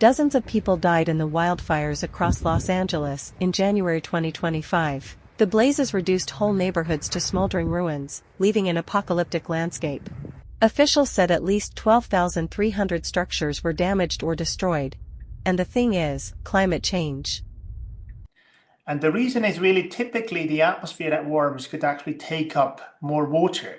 Dozens of people died in the wildfires across Los Angeles in January 2025. The blazes reduced whole neighborhoods to smoldering ruins, leaving an apocalyptic landscape. Officials said at least 12,300 structures were damaged or destroyed. And the thing is, climate change. And the reason is really typically the atmosphere that warms could actually take up more water,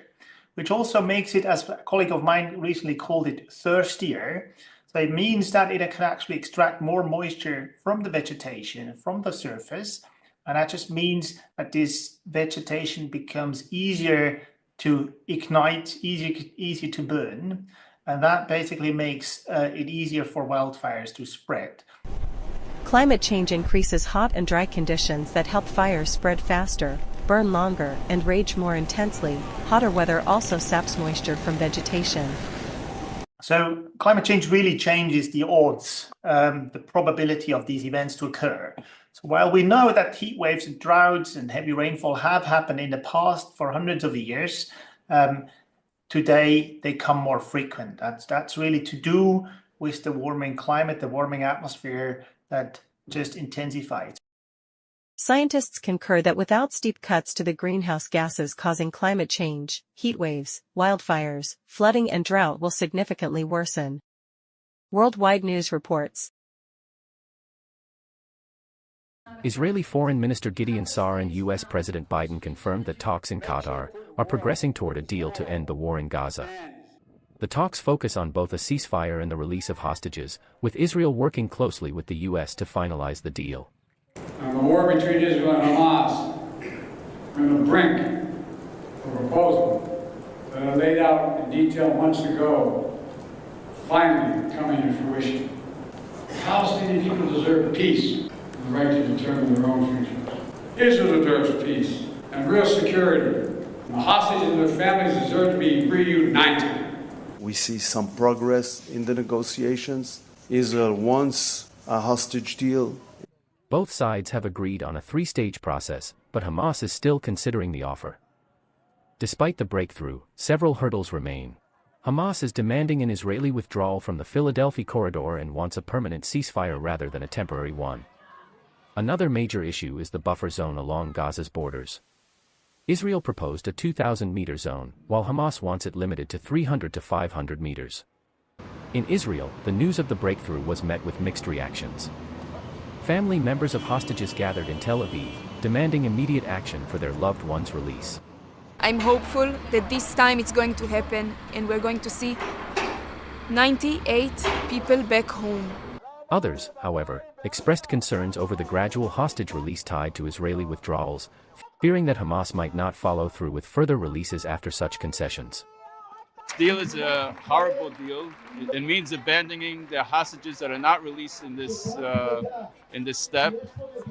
which also makes it, as a colleague of mine recently called it, thirstier. So it means that it can actually extract more moisture from the vegetation, from the surface. And that just means that this vegetation becomes easier to ignite, easier to burn. And that basically makes it easier for wildfires to spread. Climate change increases hot and dry conditions that help fires spread faster, burn longer, and rage more intensely. Hotter weather also saps moisture from vegetation. So climate change really changes the odds, the probability of these events to occur. So while we know that heat waves and droughts and heavy rainfall have happened in the past for hundreds of years, today they come more frequent. That's really to do with the warming climate, the warming atmosphere that just intensifies. Scientists concur that without steep cuts to the greenhouse gases causing climate change, heat waves, wildfires, flooding and drought will significantly worsen. Worldwide News reports. Israeli Foreign Minister Gideon Sa'ar and U.S. President Biden confirmed that talks in Qatar are progressing toward a deal to end the war in Gaza. The talks focus on both a ceasefire and the release of hostages, with Israel working closely with the U.S. to finalize the deal. The war between Israel and Hamas are on the brink of a proposal that I laid out in detail months ago, finally coming to fruition. The Palestinian people deserve peace and the right to determine their own future. Israel deserves peace and real security. And the hostages and their families deserve to be reunited. We see some progress in the negotiations. Israel wants a hostage deal. Both sides have agreed on a three-stage process, but Hamas is still considering the offer. Despite the breakthrough, several hurdles remain. Hamas is demanding an Israeli withdrawal from the Philadelphia corridor and wants a permanent ceasefire rather than a temporary one. Another major issue is the buffer zone along Gaza's borders. Israel proposed a 2,000-meter zone, while Hamas wants it limited to 300 to 500 meters. In Israel, the news of the breakthrough was met with mixed reactions. Family members of hostages gathered in Tel Aviv, demanding immediate action for their loved ones' release. I'm hopeful that this time it's going to happen and we're going to see 98 people back home. Others, however, expressed concerns over the gradual hostage release tied to Israeli withdrawals, fearing that Hamas might not follow through with further releases after such concessions. This deal is a horrible deal. It means abandoning the hostages that are not released in this step.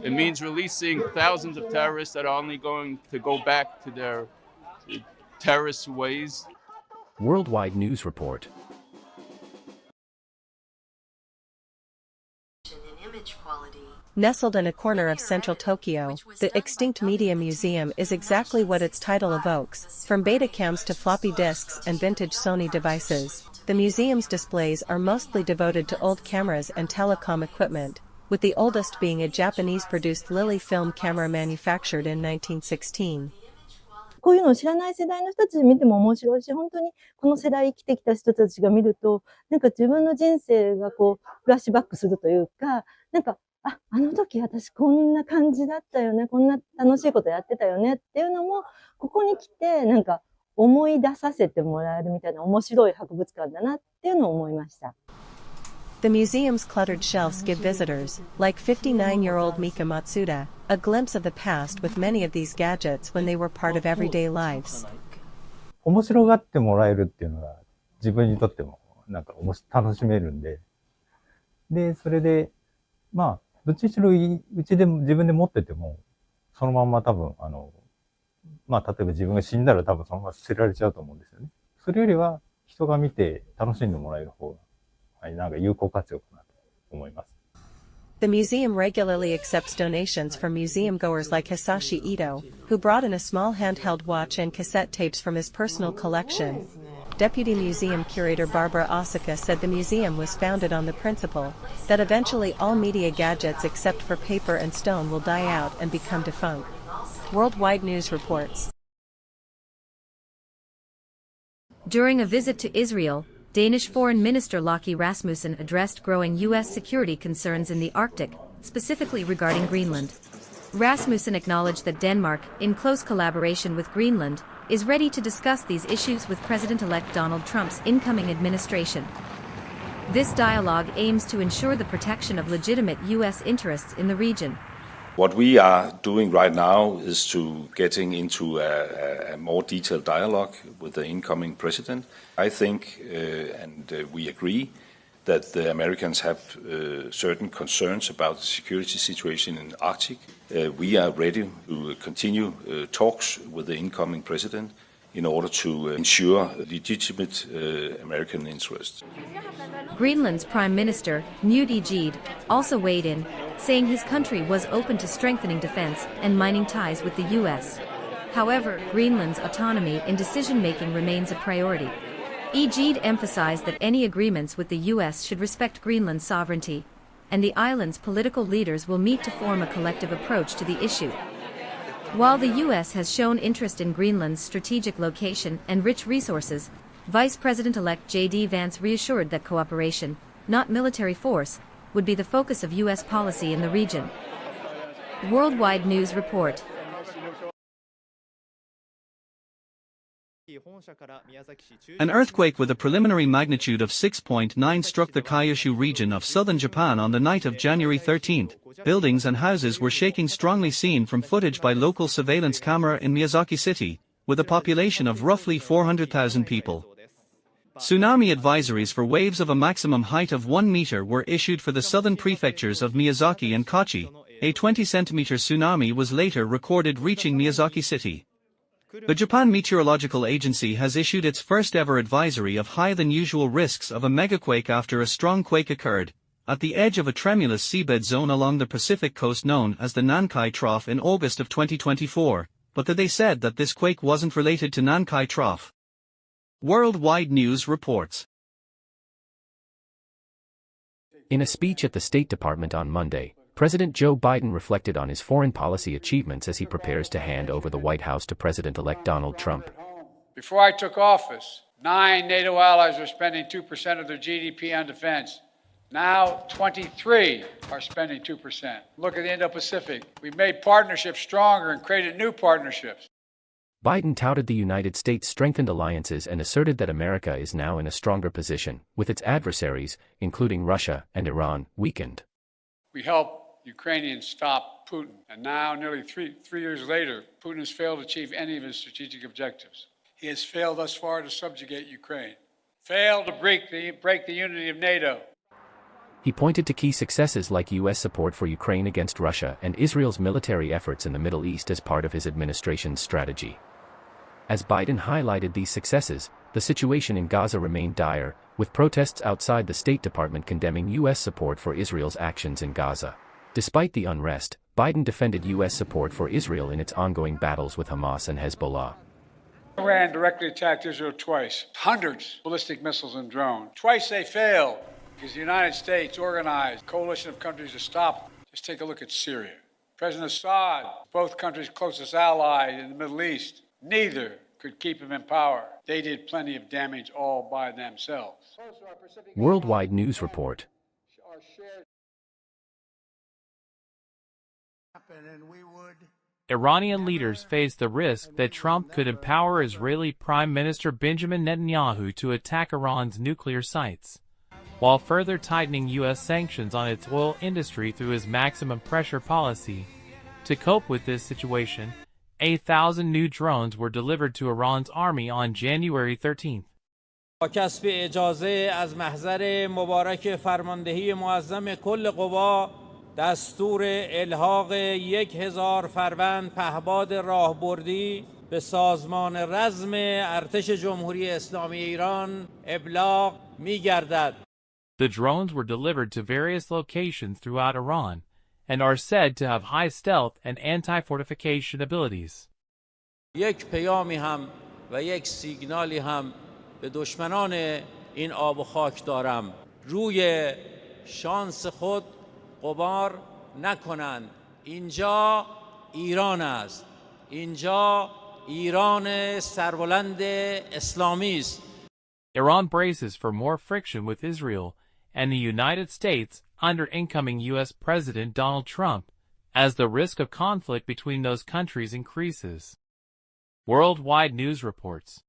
It means releasing thousands of terrorists that are only going to go back to their terrorist ways. Worldwide News Report. Nestled in a corner of central Tokyo, the extinct Media Museum is exactly what its title evokes. From Betacams to floppy disks and vintage Sony devices, the museum's displays are mostly devoted to old cameras and telecom equipment, with the oldest being a Japanese-produced Lily film camera manufactured in 1916. こういうのを知らない世代の人たち見ても面白いし、本当にこの世代生きてきた人たちが見ると、なんか自分の人生がこう、フラッシュバックするというか、なんか、あの時私こんな感じだったよね、こんな楽しいことやってたよねっていうのも、ここに来てなんか思い出させてもらえるみたいな面白い博物館だなっていうのを思いました。The museum's cluttered shelves give visitors, like 59-year-old Mika Matsuda, a glimpse of the past with many of these gadgets when they were part of everyday lives. 面白がってもらえるっていうのが自分にとってもなんか楽しめるんで、で、それで、まあ、どっちにしろうちで自分で持ってても、そのまんま多分、まあ、例えば自分が死んだら多分そのまま捨てられちゃうと思うんですよね。それよりは人が見て楽しんでもらえる方が、なんか有効活用かなと思います。The museum regularly accepts donations from museum goers like Hisashi Ito, who brought in a small handheld watch and cassette tapes from his personal collection. Deputy Museum Curator Barbara Osaka said the museum was founded on the principle that eventually all media gadgets except for paper and stone will die out and become defunct. Worldwide News reports. During a visit to Israel, Danish Foreign Minister Laki Rasmussen addressed growing U.S. security concerns in the Arctic, specifically regarding Greenland. Rasmussen acknowledged that Denmark, in close collaboration with Greenland, is ready to discuss these issues with President-elect Donald Trump's incoming administration. This dialogue aims to ensure the protection of legitimate U.S. interests in the region. What we are doing right now is to getting into a more detailed dialogue with the incoming president. I think, and we agree, that the Americans have certain concerns about the security situation in the Arctic. We are ready to continue talks with the incoming president in order to ensure legitimate American interests. Greenland's Prime Minister, Knut Ejid, also weighed in, saying his country was open to strengthening defense and mining ties with the U.S. However, Greenland's autonomy in decision-making remains a priority. Ejid emphasized that any agreements with the U.S. should respect Greenland's sovereignty, and the island's political leaders will meet to form a collective approach to the issue. While the U.S. has shown interest in Greenland's strategic location and rich resources, Vice President-elect J.D. Vance reassured that cooperation, not military force, would be the focus of U.S. policy in the region. Worldwide News report. An earthquake with a preliminary magnitude of 6.9 struck the Kyushu region of southern Japan on the night of January 13. Buildings and houses were shaking strongly, seen from footage by local surveillance camera in Miyazaki City, with a population of roughly 400,000 people. Tsunami advisories for waves of a maximum height of 1 meter were issued for the southern prefectures of Miyazaki and Kochi. A 20-centimeter tsunami was later recorded reaching Miyazaki City. The Japan Meteorological Agency has issued its first-ever advisory of higher-than-usual risks of a megaquake after a strong quake occurred at the edge of a tremulous seabed zone along the Pacific coast known as the Nankai Trough in August of 2024, but they said that this quake wasn't related to Nankai Trough. Worldwide News reports. In a speech at the State Department on Monday, President Joe Biden reflected on his foreign policy achievements as he prepares to hand over the White House to President-elect Donald Trump. Before I took office, 9 NATO allies were spending 2% of their GDP on defense. Now 23 are spending 2%. Look at the Indo-Pacific. We've made partnerships stronger and created new partnerships. Biden touted the United States' strengthened alliances and asserted that America is now in a stronger position, with its adversaries, including Russia and Iran, weakened. We helped Ukrainians stop Putin, and now, nearly three years later, Putin has failed to achieve any of his strategic objectives. He has failed thus far to subjugate Ukraine, failed to break the unity of NATO. He pointed to key successes like U.S. support for Ukraine against Russia and Israel's military efforts in the Middle East as part of his administration's strategy. As Biden highlighted these successes, the situation in Gaza remained dire, with protests outside the State Department condemning U.S. support for Israel's actions in Gaza. Despite the unrest, Biden defended U.S. support for Israel in its ongoing battles with Hamas and Hezbollah. Iran directly attacked Israel twice, hundreds of ballistic missiles and drones. Twice they failed because the United States organized a coalition of countries to stop. Just take a look at Syria. President Assad, both countries' closest ally in the Middle East, neither could keep him in power. They did plenty of damage all by themselves. Worldwide News report. Iranian leaders face the risk that Trump could empower Israeli Prime Minister Benjamin Netanyahu to attack Iran's nuclear sites, while further tightening U.S. sanctions on its oil industry through his maximum pressure policy. To cope with this situation, 8,000 new drones were delivered to Iran's army on January 13th. با کسب اجازه از محضر مبارک فرماندهی معظم کل قوا دستور الحاق 1000 فروند پهباد راهبردی به سازمان رزم ارتش جمهوری اسلامی ایران ابلاغ می‌گردد. The drones were delivered to various locations throughout Iran and are said to have high stealth and anti-fortification abilities. یک پیامی هم و یک سیگنالی هم به دشمنان این آب و خاک دارم روی شانس خود غبار نکنند. اینجا ایران است. اینجا ایران سربلند اسلامی است. Iran braces for more friction with Israel and the United States under incoming U.S. President Donald Trump, as the risk of conflict between those countries increases. Worldwide News reports.